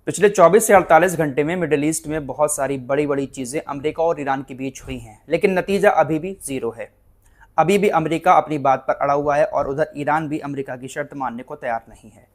पिछले 24 से 48 घंटे में मिडिल ईस्ट में बहुत सारी बड़ी बड़ी चीजें अमेरिका और ईरान के बीच हुई हैं, लेकिन नतीजा अभी भी जीरो है। अभी भी अमेरिका अपनी बात पर अड़ा हुआ है और उधर ईरान भी अमेरिका की शर्त मानने को तैयार नहीं है।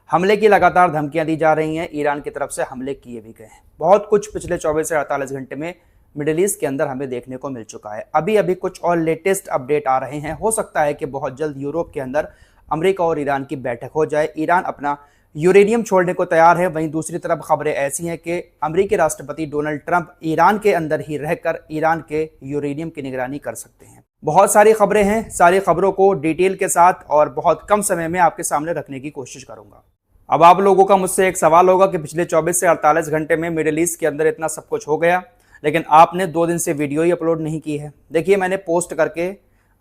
हमले की लगातार धमकियां दी जा रही हैं, ईरान की तरफ से हमले किए भी गए हैं। बहुत कुछ पिछले 24 से 48 घंटे में मिडिल ईस्ट के अंदर हमें देखने को मिल चुका है। अभी अभी कुछ और लेटेस्ट अपडेट आ रहे हैं। हो सकता है कि बहुत जल्द यूरोप के अंदर अमेरिका और ईरान की बैठक हो जाए। ईरान अपना यूरेनियम छोड़ने को तैयार है। वहीं दूसरी तरफ खबरें ऐसी हैं कि अमेरिकी राष्ट्रपति डोनाल्ड ट्रंप ईरान के अंदर ही रहकर ईरान के यूरेनियम की निगरानी कर सकते हैं। बहुत सारी खबरें हैं, सारी खबरों को डिटेल के साथ और बहुत कम समय में आपके सामने रखने की कोशिश करूंगा। अब आप लोगों का मुझसे एक सवाल होगा कि पिछले 24 से 48 घंटे में मिडिल ईस्ट के अंदर इतना सब कुछ हो गया, लेकिन आपने 2 दिन से वीडियो ही अपलोड नहीं की है। देखिए, मैंने पोस्ट करके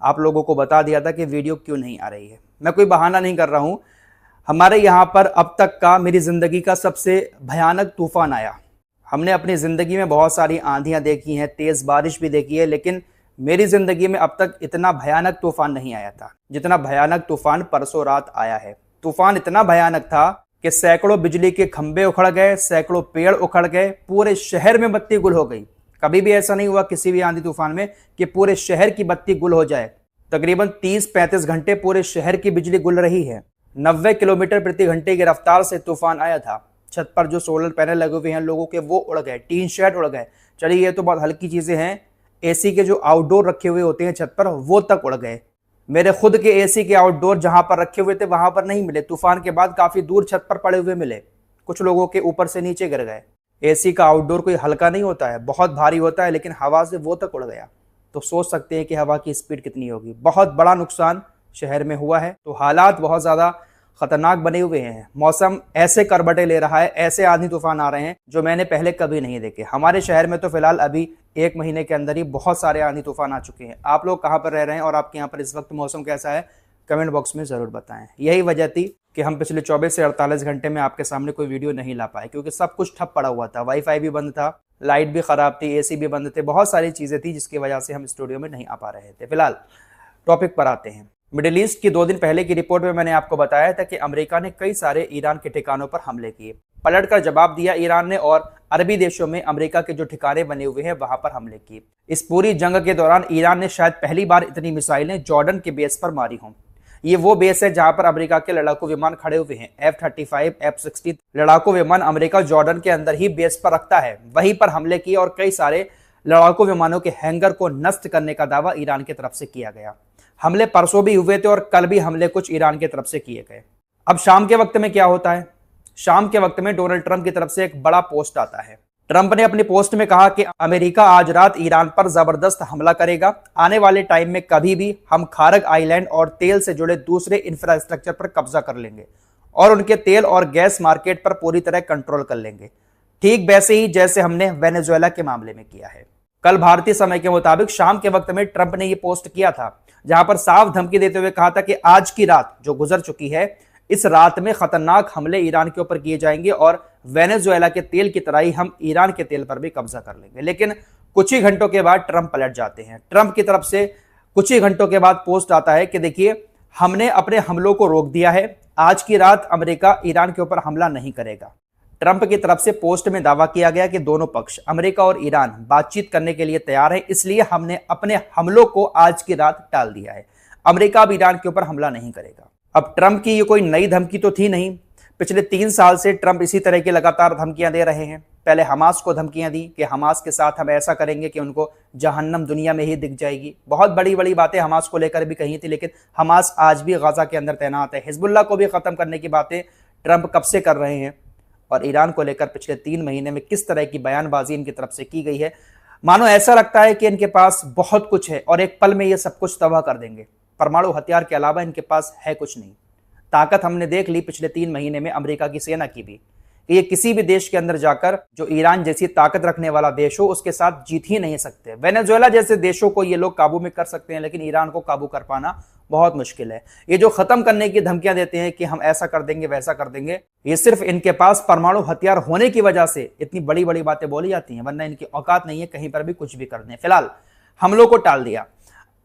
आप लोगों को बता दिया था कि वीडियो क्यों नहीं आ रही है। मैं कोई बहाना नहीं कर रहा हूं। हमारे यहाँ पर अब तक का मेरी ज़िंदगी का सबसे भयानक तूफान आया। हमने अपनी ज़िंदगी में बहुत सारी आंधियाँ देखी हैं, तेज़ बारिश भी देखी है, लेकिन मेरी ज़िंदगी में अब तक इतना भयानक तूफान नहीं आया था जितना भयानक तूफान परसों रात आया है। तूफान इतना भयानक था कि सैकड़ों बिजली के खंभे उखड़ गए, सैकड़ों पेड़ उखड़ गए, पूरे शहर में बत्ती गुल हो गई। कभी भी ऐसा नहीं हुआ किसी भी आंधी तूफान में कि पूरे शहर की बत्ती गुल हो जाए। तकरीबन 30-35 घंटे पूरे शहर की बिजली गुल रही है। 90 किलोमीटर प्रति घंटे की रफ्तार से तूफान आया था। छत पर जो सोलर पैनल लगे हुए हैं लोगों के, वो उड़ गए, टीन शेड उड़ गए। चलिए, ये तो बहुत हल्की चीजें हैं। एसी के जो आउटडोर रखे हुए होते हैं छत पर, वो तक उड़ गए। मेरे खुद के एसी के आउटडोर जहां पर रखे हुए थे वहां पर नहीं मिले, तूफान के बाद काफी दूर छत पर पड़े हुए मिले। कुछ लोगों के ऊपर से नीचे गिर गए। एसी का आउटडोर कोई हल्का नहीं होता है, बहुत भारी होता है, लेकिन हवा से वो तक उड़ गया। तो सोच सकते हैं कि हवा की स्पीड कितनी होगी। बहुत बड़ा नुकसान शहर में हुआ है। तो हालात बहुत ज्यादा खतरनाक बने हुए हैं। मौसम ऐसे करवटें ले रहा है, ऐसे आंधी तूफान आ रहे हैं जो मैंने पहले कभी नहीं देखे। हमारे शहर में तो फिलहाल अभी 1 महीने के अंदर ही बहुत सारे आंधी तूफान आ चुके हैं। आप लोग कहाँ पर रह रहे हैं और आपके यहाँ पर इस वक्त मौसम कैसा है, कमेंट बॉक्स में जरूर बताएं। यही वजह थी कि हम पिछले 24 से 48 घंटे में आपके सामने कोई वीडियो नहीं ला पाए, क्योंकि सब कुछ ठप पड़ा हुआ था। वाईफाई भी बंद था, लाइट भी खराब थी, एसी भी बंद थे, बहुत सारी चीजें थी जिसकी वजह से हम स्टूडियो में नहीं आ पा रहे थे। फिलहाल टॉपिक पर आते हैं। मिडिल ईस्ट की 2 दिन पहले की रिपोर्ट में मैंने आपको बताया था कि अमेरिका ने कई सारे ईरान के ठिकानों पर हमले किए। पलटकर जवाब दिया ईरान ने और अरबी देशों में अमेरिका के जो ठिकाने बने हुए हैं वहां पर हमले किए। इस पूरी जंग के दौरान ईरान ने शायद पहली बार इतनी मिसाइलें जॉर्डन के बेस पर मारी हों। ये वो बेस है जहां पर अमेरिका के लड़ाकू विमान खड़े हुए हैं। F-35, F-16 लड़ाकू विमान अमेरिका जॉर्डन के अंदर ही बेस पर रखता है। वहीं पर हमले किए और कई सारे लड़ाकू विमानों के हैंगर को नष्ट करने का दावा ईरान की तरफ से किया गया। हमले परसों भी हुए थे और कल भी हमले कुछ ईरान की तरफ से किए गए। अब शाम के वक्त में क्या होता है? शाम के वक्त में डोनाल्ड ट्रंप की तरफ से एक बड़ा पोस्ट आता है। ट्रंप ने अपनी पोस्ट में कहा कि अमेरिका आज रात ईरान पर जबरदस्त हमला करेगा। आने वाले टाइम में कभी भी हम खारग आइलैंड और तेल से जुड़े दूसरे इंफ्रास्ट्रक्चर पर कब्जा कर लेंगे और उनके तेल और गैस मार्केट पर पूरी तरह कंट्रोल कर लेंगे, ठीक वैसे ही जैसे हमने वेनेजुएला के मामले में किया है। कल भारतीय समय के मुताबिक शाम के वक्त में ट्रंप ने यह पोस्ट किया था, जहां पर साफ धमकी देते हुए कहा था कि आज की रात जो गुजर चुकी है, इस रात में खतरनाक हमले ईरान के ऊपर किए जाएंगे और वेनेजुएला के तेल की तरह ही हम ईरान के तेल पर भी कब्जा कर लेंगे। लेकिन कुछ ही घंटों के बाद ट्रंप पलट जाते हैं। ट्रंप की तरफ से कुछ ही घंटों के बाद पोस्ट आता है कि देखिए, हमने अपने हमलों को रोक दिया है, आज की रात अमेरिका ईरान के ऊपर हमला नहीं करेगा। ट्रंप की तरफ से पोस्ट में दावा किया गया कि दोनों पक्ष अमेरिका और ईरान बातचीत करने के लिए तैयार है, इसलिए हमने अपने हमलों को आज की रात टाल दिया है। अमेरिका अब ईरान के ऊपर हमला नहीं करेगा। अब ट्रंप की ये कोई नई धमकी तो थी नहीं। पिछले 3 साल से ट्रंप इसी तरह की लगातार धमकियां दे रहे हैं। पहले हमास को धमकियां दी कि हमास के साथ हम ऐसा करेंगे कि उनको जहन्नम दुनिया में ही दिख जाएगी। बहुत बड़ी बड़ी बातें हमास को लेकर भी कही थी, लेकिन हमास आज भी गाजा के अंदर तैनात है। हिजबुल्लाह को भी खत्म करने की बातें ट्रंप कब से कर रहे हैं और ईरान को लेकर पिछले 3 महीने में किस तरह की बयानबाजी इनकी तरफ से की गई है। मानो ऐसा लगता है कि इनके पास बहुत कुछ है और एक पल में ये सब कुछ तबाह कर देंगे। परमाणु हथियार के अलावा इनके पास है कुछ नहीं। ताकत हमने देख ली पिछले 3 महीने में अमेरिका की सेना की भी, कि ये किसी भी देश के अंदर जाकर जो ईरान जैसी ताकत रखने वाला देश हो उसके साथ जीत ही नहीं सकते। वेनेजुएला जैसे देशों को ये लोग काबू में कर सकते हैं, लेकिन ईरान को काबू कर पाना बहुत मुश्किल है। ये जो खत्म करने की धमकियां देते हैं कि हम ऐसा कर देंगे वैसा कर देंगे, ये सिर्फ इनके पास परमाणु हथियार होने की वजह से इतनी बड़ी बड़ी बातें बोली जाती हैं, वरना इनकी औकात नहीं है कहीं पर भी कुछ भी कर दें। फिलहाल हमलों को टाल दिया।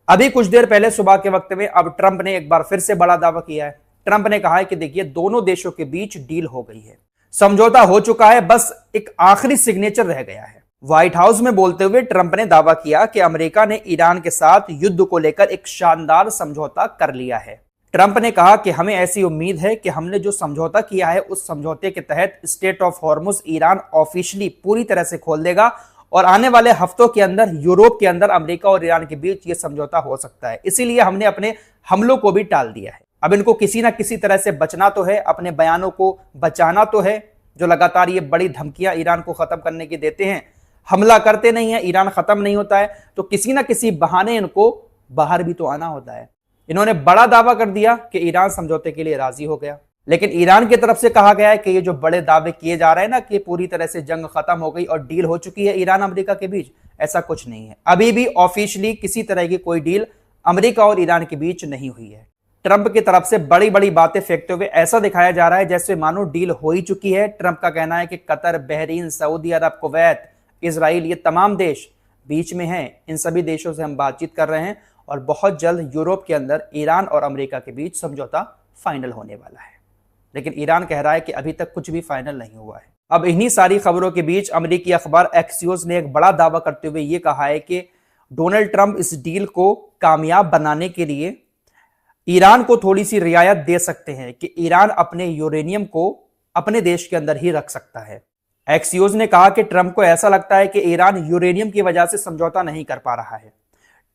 अभी कुछ देर पहले सुबह के वक्त में अब ट्रंप ने एक बार फिर से बड़ा दावा किया है। ट्रंप ने कहा है कि देखिए, दोनों देशों के बीच डील हो गई है। समझौता हो चुका है, बस एक आखिरी सिग्नेचर रह गया है। व्हाइट हाउस में बोलते हुए ट्रंप ने दावा किया कि अमेरिका ने ईरान के साथ युद्ध को लेकर एक शानदार समझौता कर लिया है। ट्रंप ने कहा कि हमें ऐसी उम्मीद है कि हमने जो समझौता किया है उस समझौते के तहत state of Hormuz Iran officially पूरी तरह से खोल देगा और आने वाले हफ्तों के अंदर यूरोप के अंदर अमेरिका और ईरान के बीच यह समझौता हो सकता है। इसीलिए हमने अपने हमलों को भी टाल दिया है। अब इनको किसी ना किसी तरह से बचना तो है, अपने बयानों को बचाना तो है, जो लगातार ये बड़ी धमकियां ईरान को खत्म करने की देते हैं। हमला करते नहीं है, ईरान खत्म नहीं होता है, तो किसी ना किसी बहाने इनको बाहर भी तो आना होता है। इन्होंने बड़ा दावा कर दिया कि ईरान समझौते के लिए राजी हो गया, लेकिन ईरान की तरफ से कहा गया है कि ये जो बड़े दावे किए जा रहे हैं ना कि पूरी तरह से जंग खत्म हो गई और डील हो चुकी है ईरान अमेरिका के बीच, ऐसा कुछ नहीं है। अभी भी ऑफिशियली किसी तरह की कोई डील अमेरिका और ईरान के बीच नहीं हुई है। ट्रंप की तरफ से बड़ी बड़ी बातें फेंकते हुए ऐसा दिखाया जा रहा है जैसे मानो डील हो ही चुकी है। ट्रंप का कहना है कि कतर, बहरीन, सऊदी अरब, कुवैत, इजराइल, ये तमाम देश बीच में हैं। इन सभी देशों से हम बातचीत कर रहे हैं और बहुत जल्द यूरोप के अंदर ईरान और अमेरिका के बीच समझौता फाइनल होने वाला है। लेकिन ईरान कह रहा है कि अभी तक कुछ भी फाइनल नहीं हुआ है। अब इन्हीं सारी खबरों के बीच अमेरिकी अखबार एक्सियोस ने एक बड़ा दावा करते हुए यह कहा है कि डोनाल्ड ट्रंप इस डील को कामयाब बनाने के लिए ईरान को थोड़ी सी रियायत दे सकते हैं कि ईरान अपने यूरेनियम को अपने देश के अंदर ही रख सकता है। एक्सियोस ने कहा कि ट्रंप को ऐसा लगता है कि ईरान यूरेनियम की वजह से समझौता नहीं कर पा रहा है।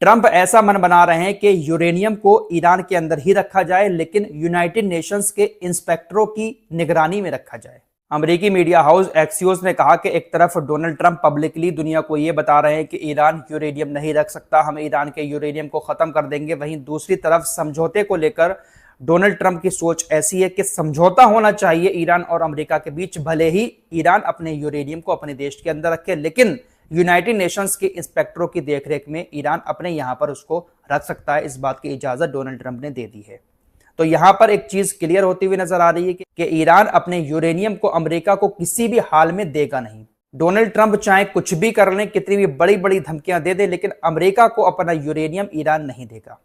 ट्रंप ऐसा मन बना रहे हैं कि यूरेनियम को ईरान के अंदर ही रखा जाए, लेकिन यूनाइटेड नेशंस के इंस्पेक्टरों की निगरानी में रखा जाए। अमेरिकी मीडिया हाउस एक्सियोस ने कहा कि एक तरफ डोनाल्ड ट्रंप पब्लिकली दुनिया को यह बता रहे हैं कि ईरान यूरेनियम नहीं रख सकता, हम ईरान के यूरेनियम को खत्म कर देंगे। वहीं दूसरी तरफ समझौते को लेकर डोनाल्ड ट्रंप की सोच ऐसी है कि समझौता होना चाहिए ईरान और अमेरिका के बीच, भले ही ईरान अपने यूरेनियम को अपने देश के अंदर रखे, लेकिन यूनाइटेड नेशंस के इंस्पेक्टरों की देखरेख में ईरान अपने यहां पर उसको रख सकता है। इस बात की इजाजत डोनाल्ड ट्रंप ने दे दी है। तो यहां पर एक चीज क्लियर होती हुई नजर आ रही है कि ईरान अपने यूरेनियम को अमेरिका को किसी भी हाल में देगा नहीं। डोनाल्ड ट्रंप चाहे कुछ भी कर लें, कितनी भी बड़ी बड़ी धमकियां दे दे, लेकिन अमेरिका को अपना यूरेनियम ईरान नहीं देगा।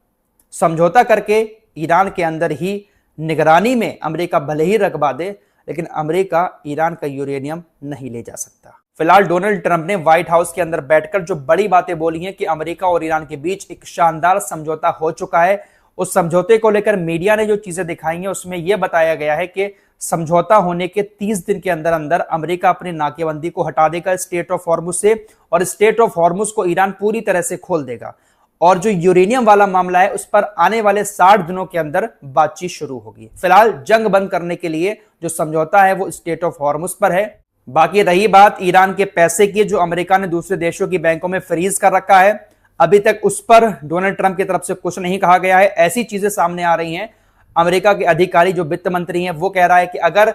समझौता करके ईरान के अंदर ही निगरानी में अमेरिका भले ही रखवा दे, लेकिन अमेरिका ईरान का यूरेनियम नहीं ले जा सकता। फिलहाल डोनाल्ड ट्रंप ने व्हाइट हाउस के अंदर बैठकर जो बड़ी बातें बोली हैं कि अमेरिका और ईरान के बीच एक शानदार समझौता हो चुका है, उस समझौते को लेकर मीडिया ने जो चीजें दिखाई हैं उसमें यह बताया गया है कि समझौता होने के 30 दिन के अंदर अंदर अमेरिका अपनी नाकेबंदी को हटा देगा स्टेट ऑफ हॉर्मुज से, और स्टेट ऑफ हॉर्मुज को ईरान पूरी तरह से खोल देगा। और जो यूरेनियम वाला मामला है उस पर आने वाले 60 दिनों के अंदर बातचीत शुरू होगी। फिलहाल जंग बंद करने के लिए जो समझौता है वो स्टेट ऑफ हॉर्मुज पर है। बाकी रही बात ईरान के पैसे की, जो अमेरिका ने दूसरे देशों की बैंकों में फ्रीज कर रखा है, अभी तक उस पर डोनाल्ड ट्रंप की तरफ से कुछ नहीं कहा गया है। ऐसी चीजें सामने आ रही हैं, अमेरिका के अधिकारी जो वित्त मंत्री हैं वो कह रहा है कि अगर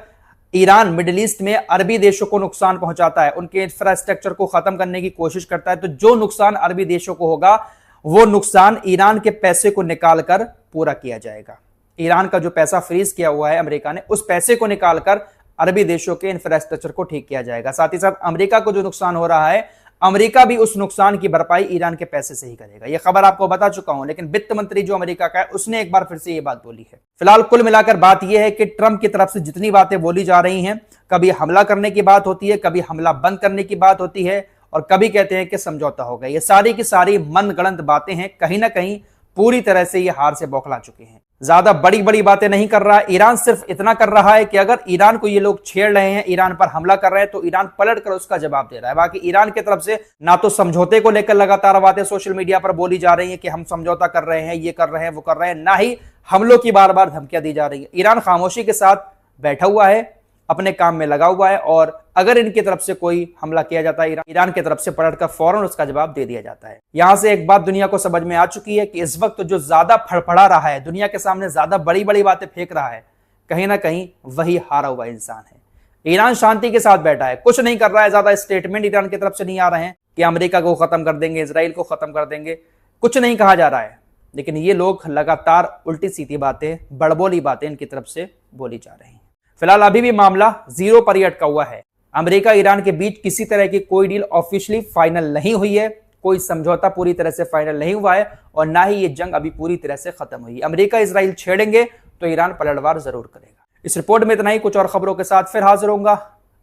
ईरान मिडिल ईस्ट में अरबी देशों को नुकसान पहुंचाता है, उनके इंफ्रास्ट्रक्चर को खत्म करने की कोशिश करता है, तो जो नुकसान अरबी देशों को होगा वो नुकसान ईरान के पैसे को निकालकर पूरा किया जाएगा। ईरान का जो पैसा फ्रीज किया हुआ है अमेरिका ने, उस पैसे को निकालकर अरबी देशों के इंफ्रास्ट्रक्चर को ठीक किया जाएगा। साथ ही साथ अमेरिका को जो नुकसान हो रहा है, अमेरिका भी उस नुकसान की भरपाई ईरान के पैसे से ही करेगा। यह खबर आपको बता चुका हूं, लेकिन वित्त मंत्री जो अमेरिका का है उसने एक बार फिर से यह बात बोली है। फिलहाल कुल मिलाकर बात यह है कि ट्रंप की तरफ से जितनी बातें बोली जा रही हैं, कभी हमला करने की बात होती है, कभी हमला बंद करने की बात होती है, और कभी कहते हैं कि समझौता हो गया। ये सारी की सारी मनगढ़ंत बातें हैं, कहीं ना कहीं पूरी तरह से ये हार से बौखला चुके हैं। ज्यादा बड़ी बड़ी बातें नहीं कर रहा है ईरान, सिर्फ इतना कर रहा है कि अगर ईरान को ये लोग छेड़ रहे हैं, ईरान पर हमला कर रहे हैं, तो ईरान पलट कर उसका जवाब दे रहा है। बाकी ईरान की तरफ से ना तो समझौते को लेकर लगातार बातें सोशल मीडिया पर बोली जा रही है कि हम समझौता कर रहे हैं, ये कर रहे हैं, वो कर रहे हैं, ना ही हमलों की बार बार धमकियां दी जा रही है। ईरान खामोशी के साथ बैठा हुआ है, अपने काम में लगा हुआ है, और अगर इनकी तरफ से कोई हमला किया जाता है ईरान की तरफ से पलटकर फौरन उसका जवाब दे दिया जाता है। यहां से एक बात दुनिया को समझ में आ चुकी है कि इस वक्त जो ज्यादा फड़फड़ा रहा है, दुनिया के सामने ज्यादा बड़ी बड़ी बातें फेंक रहा है, कहीं ना कहीं वही हारा हुआ इंसान है। ईरान शांति के साथ बैठा है, कुछ नहीं कर रहा है, ज्यादा स्टेटमेंट ईरान की तरफ से नहीं आ रहे हैं कि अमेरिका को खत्म कर देंगे, इजराइल को खत्म कर देंगे, कुछ नहीं कहा जा रहा है। लेकिन ये लोग लगातार उल्टी सीधी बातें, बड़बोली बातें इनकी तरफ से बोली जा रही हैं। फिलहाल अभी भी मामला जीरो पर ही अटका हुआ है। अमेरिका ईरान के बीच किसी तरह की कोई डील ऑफिशियली फाइनल नहीं हुई है, कोई समझौता पूरी तरह से फाइनल नहीं हुआ है, और ना ही ये जंग अभी पूरी तरह से खत्म हुई है। अमेरिका इजराइल छेड़ेंगे तो ईरान पलटवार जरूर करेगा। इस रिपोर्ट में इतना ही। कुछ और खबरों के साथ फिर हाजिर होऊंगा।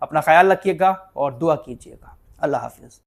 अपना ख्याल रखिएगा और दुआ कीजिएगा। अल्लाह हाफिज।